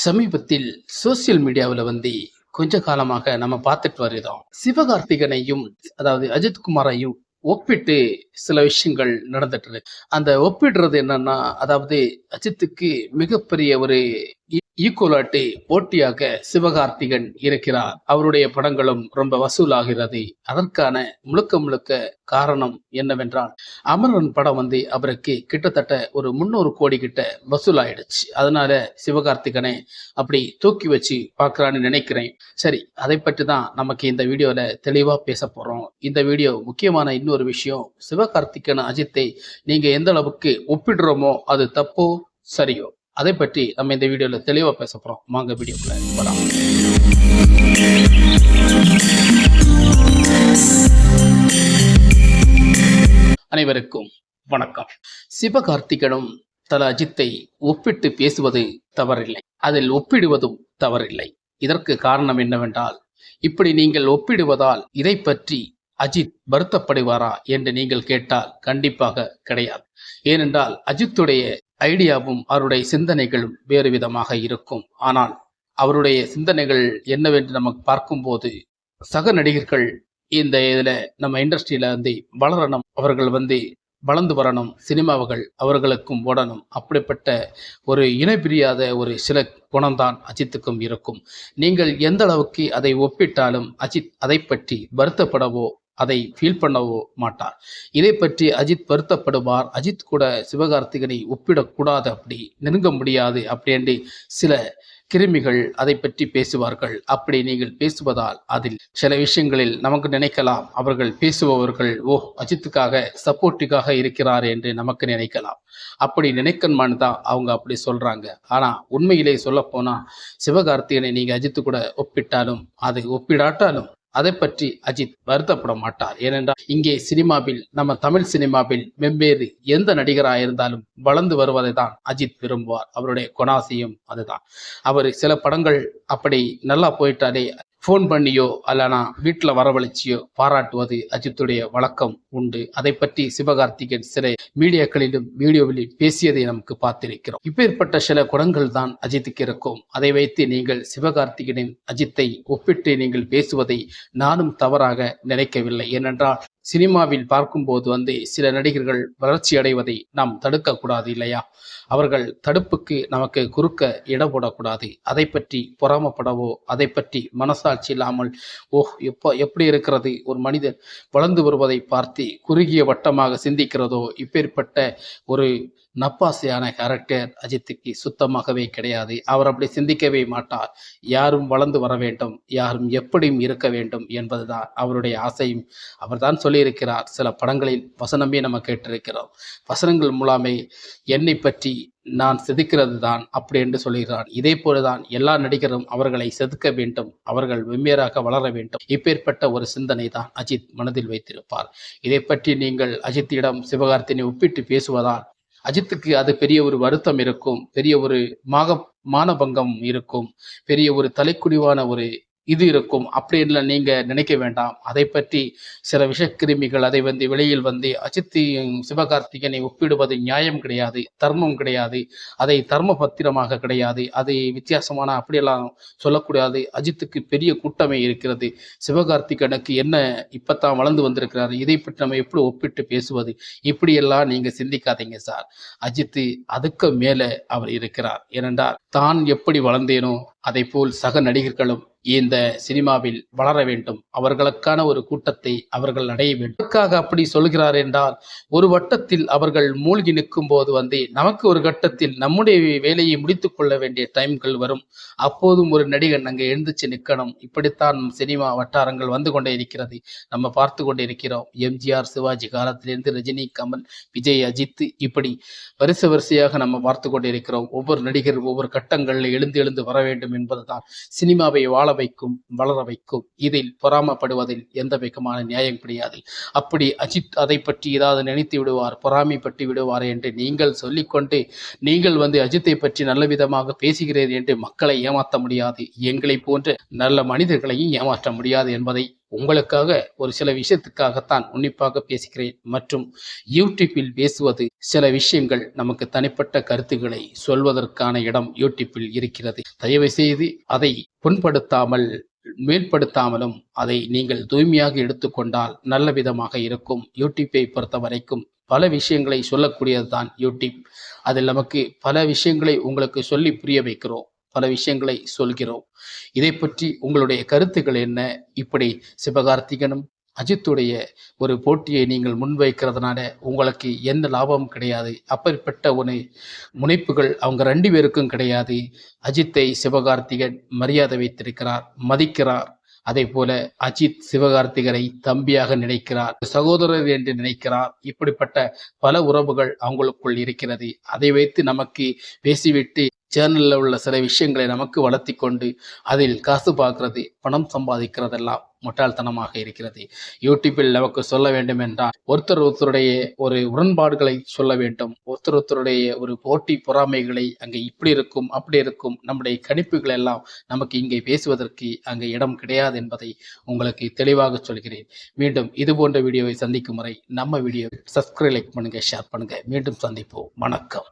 சமீபத்தில் சோசியல் மீடியாவுல கொஞ்ச காலமாக நம்ம பார்த்துட்டு வருகிறோம். சிவகார்த்திகேயனையும் அதாவது அஜித் குமாரையும் ஒப்பிட்டு சில விஷயங்கள் நடந்துட்டு இருக்கு. அந்த ஒப்பிடுறது என்னன்னா, அதாவது அஜித்துக்கு மிகப்பெரிய ஒரு ஈக்குவலாட்டி போட்டியாக சிவகார்த்திகேயன் இருக்கிறார். அவருடைய படங்களும் ரொம்ப வசூலாகிறது. அதற்கான முழுக்க முழுக்க காரணம் என்னவென்றால், அமரன் படம் அவருக்கு கிட்டத்தட்ட ஒரு 300 கோடி கிட்ட வசூலாயிடுச்சு. அதனால சிவகார்த்திகேயனை அப்படி தூக்கி வச்சு பார்க்கலான்னு நினைக்கிறேன். சரி, அதை பற்றி தான் நமக்கு இந்த வீடியோல தெளிவா பேச போறோம். இந்த வீடியோ முக்கியமான இன்னொரு விஷயம், சிவகார்த்திகேயன் அஜித்தை நீங்க எந்த அளவுக்கு ஒப்பிடுறோமோ அது தப்போ சரியோ, அதை பற்றி நம்ம இந்த வீடியோல தெளிவா பேச போறோம். வாங்க வீடியோக்குள்ள போலாம். அனைவருக்கும் வணக்கம். சிவகார்த்திகேயனும் தல அஜித்தை ஒப்பிட்டு பேசுவது தவறில்லை, அதில் ஒப்பிடுவதும் தவறில்லை. இதற்கு காரணம் என்னவென்றால், இப்படி நீங்கள் ஒப்பிடுவதால் இதை பற்றி அஜித் வருத்தப்படுவாரா என்று நீங்கள் கேட்டால் கண்டிப்பாக கிடையாது. ஏனென்றால் அஜித்துடைய ஐடியாவும் அவருடைய சிந்தனைகளும் வேறு விதமாக இருக்கும். ஆனால் அவருடைய சிந்தனைகள் என்னவென்று நமக்கு பார்க்கும்போது, சக நடிகர்கள் இந்த இதுல நம்ம இண்டஸ்ட்ரியில வளரணும், அவர்கள் வளர்ந்து வரணும், சினிமாவுகள் அவர்களுக்கும் ஓடணும், அப்படிப்பட்ட ஒரு இணை பிரியாத ஒரு சில குணம்தான் அஜித்துக்கும் இருக்கும். நீங்கள் எந்த அளவுக்கு அதை ஒப்பிட்டாலும் அஜித் அதை பற்றி வருத்தப்படவோ அதை ஃபீல் பண்ணவோ மாட்டார். இதை பற்றி அஜித் வருத்தப்படுவார். அஜித் கூட சிவகார்த்திகேயனை ஒப்பிடக்கூடாது, அப்படி நெருங்க முடியாது அப்படின்னு சில கிருமிகள் அதை பற்றி பேசுவார்கள். அப்படி நீங்கள் பேசுவதால் அதில் சில விஷயங்களில் நமக்கு நினைக்கலாம், அவர்கள் பேசுபவர்கள் அஜித்துக்காக சப்போர்ட்டிவாக இருக்கிறார் என்று நமக்கு நினைக்கலாம். அப்படி நினைக்கணுமான்னு தான் அவங்க அப்படி சொல்றாங்க. ஆனா உண்மையிலே சொல்ல போனா, சிவகார்த்திகேயனை நீங்க அஜித்து கூட ஒப்பிட்டாலும் அது ஒப்பிடாட்டாலும் அதை பற்றி அஜித் வருத்தப்பட மாட்டார். ஏனென்றால் இங்கே சினிமாவில், நம்ம தமிழ் சினிமாவில் வெவ்வேறு எந்த நடிகராக இருந்தாலும் வளர்ந்து வருவதை தான் அஜித் விரும்புவார். அவருடைய குணாசியம் அதுதான். அவர் சில படங்கள் அப்படி நல்லா போயிட்டாலே ஃபோன் பண்ணியோ அல்லனா வீட்டில் வரவழைச்சியோ பாராட்டுவது அஜித்துடைய வழக்கம் உண்டு. அதை பற்றி சிவகார்த்திகேயன் சில மீடியாக்களிலும் வீடியோவிலும் பேசியதை நமக்கு பார்த்திருக்கிறோம். இப்பேற்பட்ட சில குணங்கள் தான் அஜித்துக்கு இருக்கும். அதை வைத்து நீங்கள் சிவகார்த்திகேயன் அஜித்தை ஒப்பிட்டு நீங்கள் பேசுவதை நானும் தவறாக நினைக்கவில்லை. ஏனென்றால் சினிமாவில் பார்க்கும்போது சில நடிகர்கள் வளர்ச்சி அடைவதை நாம் தடுக்கக்கூடாது இல்லையா? அவர்கள் தடுப்புக்கு நமக்கு குறுக்க இடம் போடக்கூடாது. அதை பற்றி பொறாமப்படவோ, அதை பற்றி மனசாட்சி இல்லாமல் எப்படி இருக்கிறது ஒரு மனிதன் வளர்ந்து வருவதை பார்த்து குறுகிய வட்டமாக சிந்திக்கிறதோ, இப்பேற்பட்ட ஒரு நப்பாசையான கேரக்டர் அஜித்துக்கு சுத்தமாகவே கிடையாது. அவர் அப்படி சிந்திக்கவே மாட்டார். யாரும் வளர்ந்து வர வேண்டும், யாரும் எப்படியும் இருக்க வேண்டும் என்பதுதான் அவருடைய ஆசையும். அவர்தான் சொல்லியிருக்கிறார். சில படங்களில் வசனமே நம்ம கேட்டிருக்கிறோம். வசனங்கள் மூலமே என்னை பற்றி நான் செதுக்கிறது தான் அப்படி என்று சொல்கிறார். இதே போலதான் எல்லா நடிகரும் அவர்களை செதுக்க வேண்டும், அவர்கள் வெவ்வேறாக வளர வேண்டும். இப்பேற்பட்ட ஒரு சிந்தனை தான் அஜித் மனதில் வைத்திருப்பார். இதை பற்றி நீங்கள் அஜித்திடம் சிவகார்த்திகேயனை ஒப்பிட்டு பேசுவதால் அஜித்துக்கு அது பெரிய ஒரு வருத்தம் இருக்கும், பெரிய ஒரு மானபங்கம் இருக்கும், பெரிய ஒரு தலைக்குடிவான ஒரு இது இருக்கும். அப்படின்னு நீங்க நினைக்க வேண்டாம். அதை பற்றி சில விஷக்கிருமிகள் அதை வெளியில் அஜித் சிவகார்த்திகேயனை ஒப்பிடுவது நியாயம் கிடையாது, தர்மம் கிடையாது, அதை தர்ம பத்திரமாக கிடையாது, அதை வித்தியாசமான அப்படியெல்லாம் சொல்லக்கூடாது. அஜித்துக்கு பெரிய கூட்டமே இருக்கிறது. சிவகார்த்திகேயனுக்கு என்ன இப்பத்தான் வளர்ந்து வந்திருக்கிறாரு, இதை பற்றி நம்ம எப்படி ஒப்பிட்டு பேசுவது? இப்படியெல்லாம் நீங்க சிந்திக்காதீங்க சார். அஜித் அதுக்கு மேல அவர் இருக்கிறார். ஏனென்றால் தான் எப்படி வளர்ந்தேனோ அதை போல் சக நடிகர்களும் இந்த சினிமாவில் வளர வேண்டும், அவர்களுக்கான ஒரு கூட்டத்தை அவர்கள் அடைய வேண்டும். அதற்காக அப்படி சொல்கிறார் என்றால், ஒரு வட்டத்தில் அவர்கள் மூழ்கி நிற்கும் போது நமக்கு ஒரு கட்டத்தில் நம்முடைய வேலையை முடித்துக் கொள்ள வேண்டிய டைம்கள் வரும். அப்போதும் ஒரு நடிகன் அங்கே எழுந்துச்சு நிற்கணும். இப்படித்தான் சினிமா வட்டாரங்கள் வந்து கொண்டே இருக்கிறது, நம்ம பார்த்து கொண்டே இருக்கிறோம். எம்ஜிஆர், சிவாஜி காலத்திலிருந்து ரஜினி, கமல், விஜய், அஜித், இப்படி வரிசையாக நம்ம பார்த்து கொண்டே இருக்கிறோம். ஒவ்வொரு நடிகர் ஒவ்வொரு கட்டங்களில் எழுந்து வர வேண்டும் என்பதுதான் சினிமாவை வாழ வைக்கும், வளர வைக்கும். இதில் பொறாமப்படுவதில் எந்த விதமான நியாயம் கிடையாது. அப்படி அஜித் அதை பற்றி ஏதாவது நினைத்து விடுவார், பொறாமைப்பட்டு விடுவார் என்று நீங்கள் சொல்லிக்கொண்டு நீங்கள் அஜித்தை பற்றி நல்ல விதமாக பேசுகிறீர்கள் என்று மக்களை ஏமாற்ற முடியாது. எங்களை போன்ற நல்ல மனிதர்களையும் ஏமாற்ற முடியாது என்பதை உங்களுக்காக ஒரு சில விஷயத்துக்காகத்தான் உன்னிப்பாக பேசுகிறேன். மற்றும் யூடியூப்பில் பேசுவது சில விஷயங்கள் நமக்கு தனிப்பட்ட கருத்துக்களை சொல்வதற்கான இடம் யூடியூப்பில் இருக்கிறது. தயவு செய்து அதை புண்படுத்தாமல் மேற்படுத்தாமலும் அதை நீங்கள் தூய்மையாக எடுத்துக்கொண்டால் நல்ல விதமாக இருக்கும். யூடியூப்பை பொறுத்த வரைக்கும் பல விஷயங்களை சொல்லக்கூடியது தான் யூடியூப். அதில் நமக்கு பல விஷயங்களை உங்களுக்கு சொல்லி புரிய வைக்கிறோம், பல விஷயங்களை சொல்கிறோம். இதை பற்றி உங்களுடைய கருத்துக்கள் என்ன? இப்படி சிவகார்த்திகனும் அஜித்துடைய ஒரு போட்டியை நீங்கள் முன்வைக்கிறதுனால உங்களுக்கு எந்த லாபமும் கிடையாது. அப்படிப்பட்ட ஒரு முனைப்புகள் அவங்க 2 பேருக்கும் கிடையாது. அஜித்தை சிவகார்த்திகன் மரியாதை வைத்திருக்கிறார், மதிக்கிறார். அதே போல அஜித் சிவகார்த்திகரை தம்பியாக நினைக்கிறார், சகோதரர் என்று நினைக்கிறார். இப்படிப்பட்ட பல உறவுகள் அவங்களுக்குள் இருக்கிறது. அதை வைத்து நமக்கு பேசிவிட்டு சேனலில் உள்ள சில விஷயங்களை நமக்கு வளர்த்தி கொண்டு அதில் காசு பார்க்கறது, பணம் சம்பாதிக்கிறதெல்லாம் முட்டாள்தனமாக இருக்கிறது. யூடியூப்பில் நமக்கு சொல்ல வேண்டும் என்றால் ஒருத்தருடைய ஒரு உடன்பாடுகளை சொல்ல வேண்டும். ஒருத்தருடைய ஒரு போட்டி பொறாமைகளை அங்கே இப்படி இருக்கும் அப்படி இருக்கும், நம்முடைய கணிப்புகள் எல்லாம் நமக்கு இங்கே பேசுவதற்கு அங்கே இடம் கிடையாது என்பதை உங்களுக்கு தெளிவாக சொல்கிறேன். மீண்டும் இது போன்ற வீடியோவை சந்திக்கும் வரை நம்ம வீடியோ சப்ஸ்கிரைப், லைக் பண்ணுங்க, ஷேர் பண்ணுங்க. மீண்டும் சந்திப்போம். வணக்கம்.